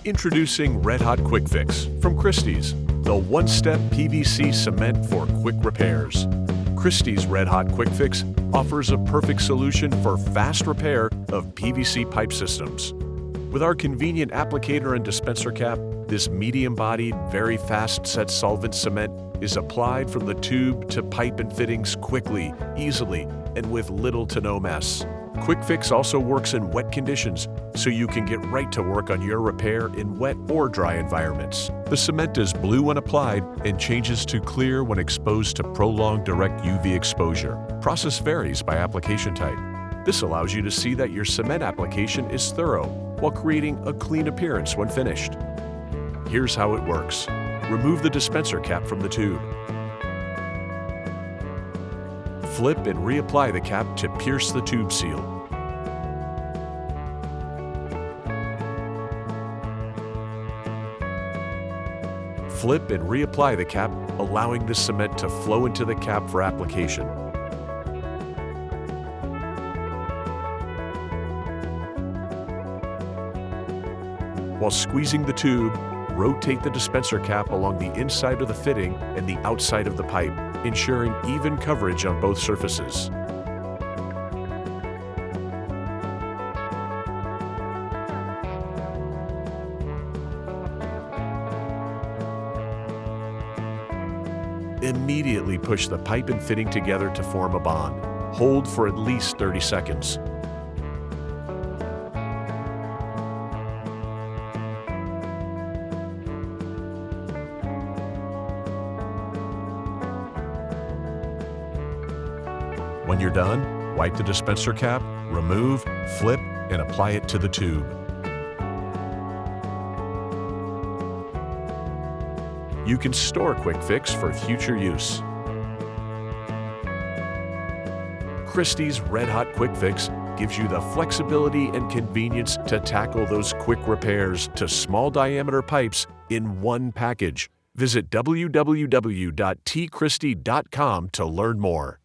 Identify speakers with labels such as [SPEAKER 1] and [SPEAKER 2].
[SPEAKER 1] Introducing Red Hot Quick Fix from Christie's, the one-step PVC cement for quick repairs. Christie's Red Hot Quick Fix offers a perfect solution for fast repair of PVC pipe systems. With our convenient applicator and dispenser cap, this medium-bodied, very fast-set solvent cement is applied from the tube to pipe and fittings quickly, easily, and with little to no mess. Quick Fix also works in wet conditions, so you can get right to work on your repair in wet or dry environments. The cement is blue when applied and changes to clear when exposed to prolonged direct UV exposure. Process varies by application type. This allows you to see that your cement application is thorough while creating a clean appearance when finished. Here's how it works. Remove the dispenser cap from the tube. Flip and reapply the cap to pierce the tube seal. Flip and reapply the cap, allowing the cement to flow into the cap for application. While squeezing the tube, rotate the dispenser cap along the inside of the fitting and the outside of the pipe, ensuring even coverage on both surfaces. Immediately push the pipe and fitting together to form a bond. Hold for at least 30 seconds. When you're done, wipe the dispenser cap, remove, flip, and apply it to the tube. You can store Quick Fix for future use. Christie's Red Hot Quick Fix gives you the flexibility and convenience to tackle those quick repairs to small diameter pipes in one package. Visit www.tchristy.com to learn more.